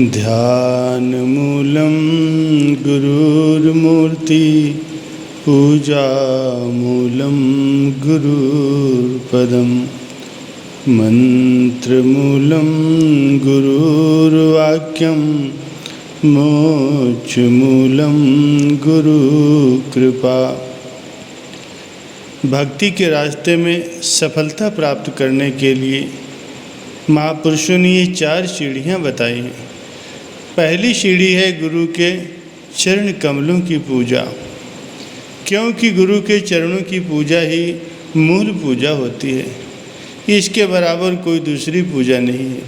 ध्यानमूलं गुरुर्मूर्ति पूजामूलं गुरुर्पदं मंत्रमूलं गुरुर्वाक्यं मोक्षमूलं गुरुकृपा। भक्ति के रास्ते में सफलता प्राप्त करने के लिए महापुरुषों ने ये 4 सीढ़ियाँ बताई हैं। पहली सीढ़ी है गुरु के चरण कमलों की पूजा, क्योंकि गुरु के चरणों की पूजा ही मूल पूजा होती है। इसके बराबर कोई दूसरी पूजा नहीं है।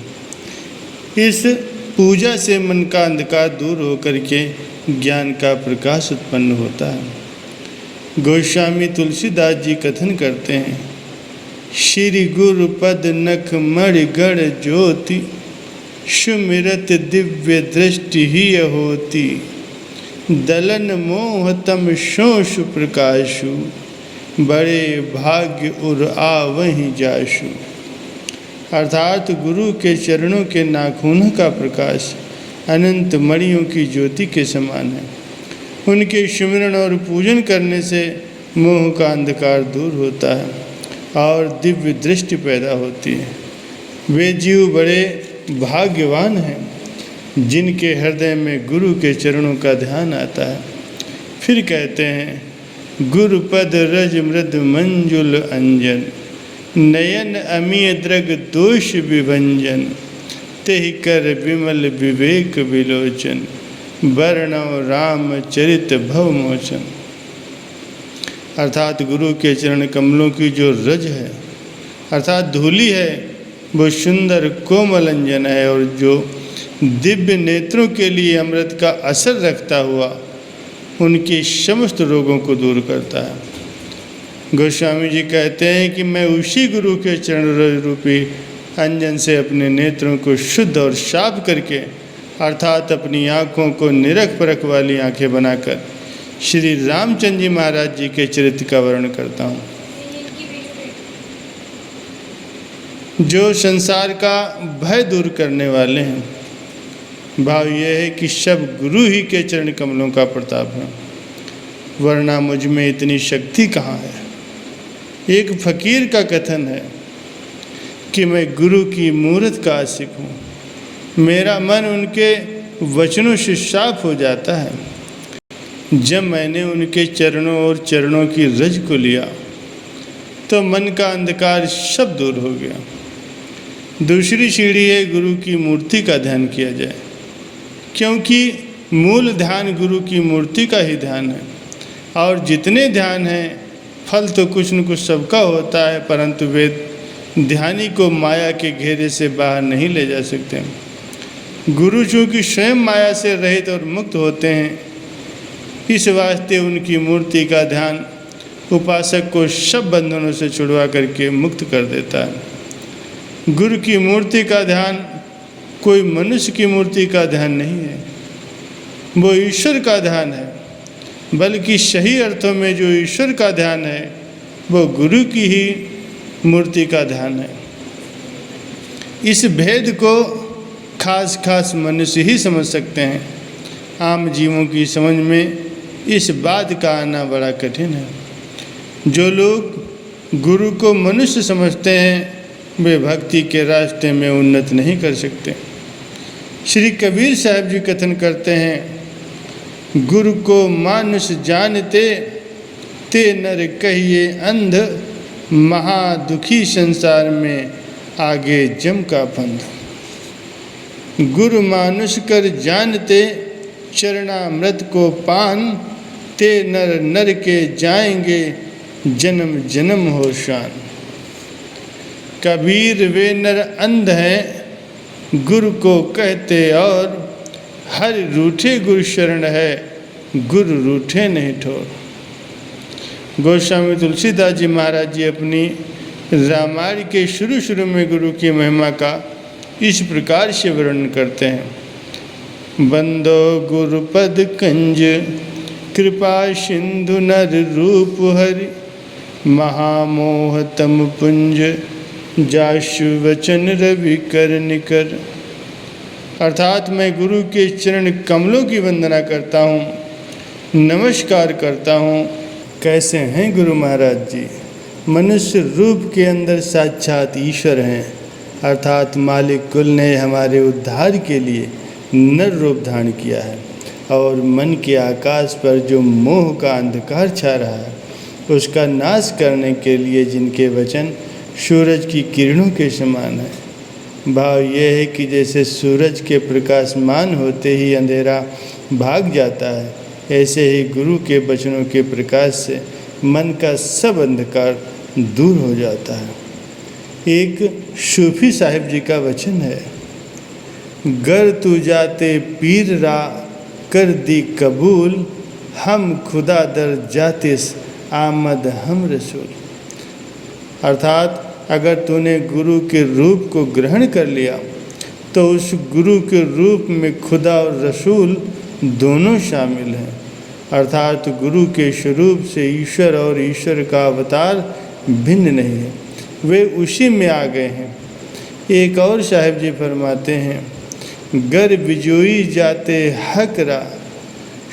इस पूजा से मन का अंधकार दूर होकर के ज्ञान का प्रकाश उत्पन्न होता है। गोस्वामी तुलसीदास जी कथन करते हैं, श्री गुरु पद नख मणि गण ज्योति, सुमिरत दिव्य दृष्टि ही होती, दलन मोह तम शोषु प्रकाशु, बड़े भाग्य उर आवहीं जाशु। अर्थात गुरु के चरणों के नाखूनों का प्रकाश अनंत मणियों की ज्योति के समान है। उनके सुमिरन और पूजन करने से मोह का अंधकार दूर होता है और दिव्य दृष्टि पैदा होती है। वे जीव बड़े भाग्यवान हैं जिनके हृदय में गुरु के चरणों का ध्यान आता है। फिर कहते हैं, गुरुपद रज मृद मंजुल अंजन, नयन अमीय द्रग दोष विभंजन, तेहि कर विमल विवेक विलोचन, वर्णव राम चरित भव मोचन। अर्थात गुरु के चरण कमलों की जो रज है अर्थात धूली है, वो सुंदर कोमल अंजन है और जो दिव्य नेत्रों के लिए अमृत का असर रखता हुआ उनके समस्त रोगों को दूर करता है। गोस्वामी जी कहते हैं कि मैं उसी गुरु के चरण रूपी अंजन से अपने नेत्रों को शुद्ध और साफ करके अर्थात अपनी आँखों को निरख परख वाली आँखें बनाकर श्री रामचंद्र जी महाराज जी के चरित्र का वर्णन करता हूँ, जो संसार का भय दूर करने वाले हैं। भाव यह है कि सब गुरु ही के चरण कमलों का प्रताप है, वरना मुझ में इतनी शक्ति कहाँ है। एक फकीर का कथन है कि मैं गुरु की मूरत का आशिक हूँ, मेरा मन उनके वचनों से साफ हो जाता है। जब मैंने उनके चरणों और चरणों की रज को लिया तो मन का अंधकार सब दूर हो गया। दूसरी सीढ़ी है गुरु की मूर्ति का ध्यान किया जाए, क्योंकि मूल ध्यान गुरु की मूर्ति का ही ध्यान है। और जितने ध्यान हैं फल तो कुछ न कुछ सबका होता है, परंतु वे ध्यानी को माया के घेरे से बाहर नहीं ले जा सकते। गुरु चूँकि स्वयं माया से रहित और मुक्त होते हैं, इस वास्ते उनकी मूर्ति का ध्यान उपासक को सब बंधनों से छुड़वा करके मुक्त कर देता है। गुरु की मूर्ति का ध्यान कोई मनुष्य की मूर्ति का ध्यान नहीं है, वो ईश्वर का ध्यान है। बल्कि सही अर्थों में जो ईश्वर का ध्यान है वो गुरु की ही मूर्ति का ध्यान है। इस भेद को खास मनुष्य ही समझ सकते हैं। आम जीवों की समझ में इस बात का आना बड़ा कठिन है। जो लोग गुरु को मनुष्य समझते हैं वे भक्ति के रास्ते में उन्नत नहीं कर सकते। श्री कबीर साहब जी कथन करते हैं, गुरु को मानुष जानते, ते नर कहिए अंध, महादुखी संसार में आगे जम का फंद। गुरु मानुष कर जानते, चरणामृत को पान, ते नर नर के जाएंगे जन्म जन्म हो शान। कबीर वे नर अंध हैं गुरु को कहते और, हर रूठे गुरु शरण है गुरु रूठे नहीं ठोर। गोस्वामी तुलसीदास जी महाराज जी अपनी रामायण के शुरू में गुरु की महिमा का इस प्रकार से वर्णन करते हैं, बंदो गुरुपद कंज, कृपा सिंधु नर रूप हरि, महामोह तम पुंज, जाशु वचन रवि कर निकर। अर्थात मैं गुरु के चरण कमलों की वंदना करता हूँ, नमस्कार करता हूँ। कैसे हैं गुरु महाराज जी? मनुष्य रूप के अंदर साक्षात ईश्वर हैं, अर्थात मालिक कुल ने हमारे उद्धार के लिए नर रूप धारण किया है और मन के आकाश पर जो मोह का अंधकार छा रहा है उसका नाश करने के लिए जिनके वचन सूरज की किरणों के समान है। भाव यह है कि जैसे सूरज के प्रकाशमान होते ही अंधेरा भाग जाता है, ऐसे ही गुरु के वचनों के प्रकाश से मन का सब अंधकार दूर हो जाता है। एक सूफी साहिब जी का वचन है, गर तू जाते पीर रा कर दी कबूल, हम खुदा दर जाते आमद हम रसूल। अर्थात अगर तूने गुरु के रूप को ग्रहण कर लिया तो उस गुरु के रूप में खुदा और रसूल दोनों शामिल हैं। अर्थात गुरु के स्वरूप से ईश्वर और ईश्वर का अवतार भिन्न नहीं है, वे उसी में आ गए हैं। एक और साहिब जी फरमाते हैं, गर बिजोई जाते हकरा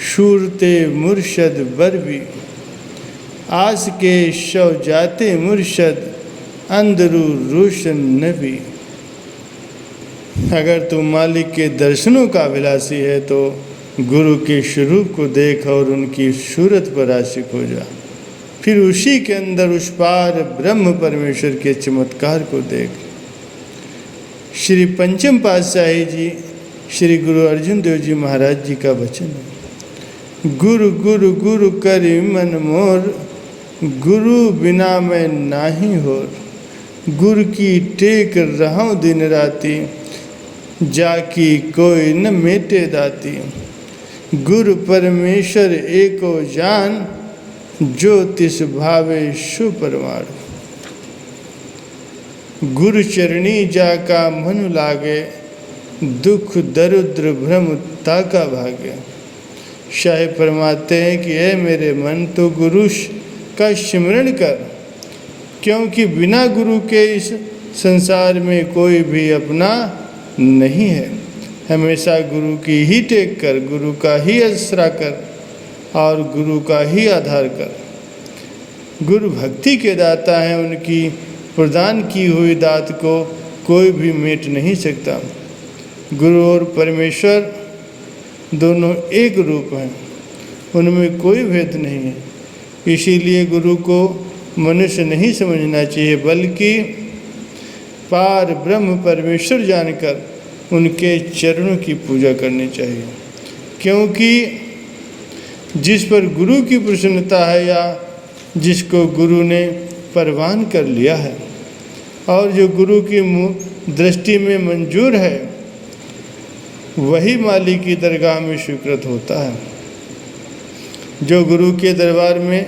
शूरते मुर्शद बरबी, आस के शव जाते मुर्शद अंदरू रोशन नबी। अगर तू मालिक के दर्शनों का अभिलाषी है तो गुरु के स्वरूप को देख और उनकी सूरत पर आशिक हो जा, फिर उसी के अंदर उस पार ब्रह्म परमेश्वर के चमत्कार को देख। श्री पंचम पातशाही जी श्री गुरु अर्जुन देव जी महाराज जी का वचन है, गुरु गुरु गुरु करि मन मोर, गुरु बिना मैं नाही होर, गुरु की टेक रहूं दिन राती, जाकी कोई न मेटे दाती, गुरु परमेश्वर एको जान, जो तिस भावे सुपरमाण। गुरु चरणी जाका मन लागे, दुख दरिद्र भ्रम ताका भागे। शाह फरमाते हैं कि ऐ मेरे मन तो गुरु का स्मरण कर, क्योंकि बिना गुरु के इस संसार में कोई भी अपना नहीं है। हमेशा गुरु की ही टेक कर, गुरु का ही आसरा कर और गुरु का ही आधार कर। गुरु भक्ति के दाता हैं, उनकी प्रदान की हुई दात को कोई भी मेट नहीं सकता। गुरु और परमेश्वर दोनों एक रूप हैं, उनमें कोई भेद नहीं है। इसीलिए गुरु को मनुष्य नहीं समझना चाहिए, बल्कि पार ब्रह्म परमेश्वर जानकर उनके चरणों की पूजा करनी चाहिए। क्योंकि जिस पर गुरु की प्रसन्नता है या जिसको गुरु ने परवान कर लिया है और जो गुरु की दृष्टि में मंजूर है, वही मालिक की दरगाह में स्वीकृत होता है। जो गुरु के दरबार में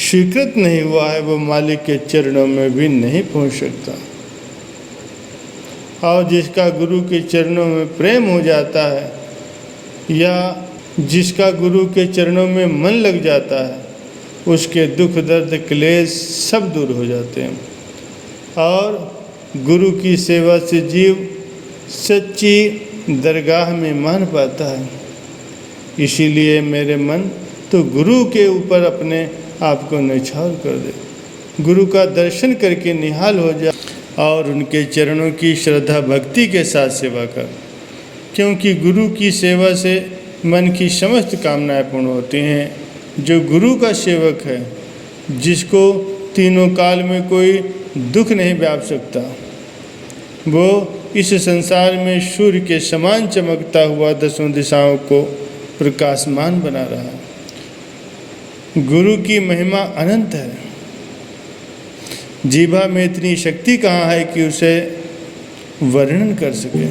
स्वीकृत नहीं हुआ है वो मालिक के चरणों में भी नहीं पहुंच सकता। और जिसका गुरु के चरणों में प्रेम हो जाता है या जिसका गुरु के चरणों में मन लग जाता है, उसके दुख दर्द क्लेश सब दूर हो जाते हैं और गुरु की सेवा से जीव सच्ची दरगाह में मान पाता है। इसीलिए मेरे मन तो गुरु के ऊपर अपने आप को न्यौछावर कर दे, गुरु का दर्शन करके निहाल हो जा और उनके चरणों की श्रद्धा भक्ति के साथ सेवा कर। क्योंकि गुरु की सेवा से मन की समस्त कामनाएं पूर्ण होती हैं। जो गुरु का सेवक है, जिसको तीनों काल में कोई दुख नहीं व्याप सकता, वो इस संसार में सूर्य के समान चमकता हुआ दसों दिशाओं को प्रकाशमान बना रहा है। गुरु की महिमा अनंत है, जीवा में इतनी शक्ति कहाँ है कि उसे वर्णन कर सके।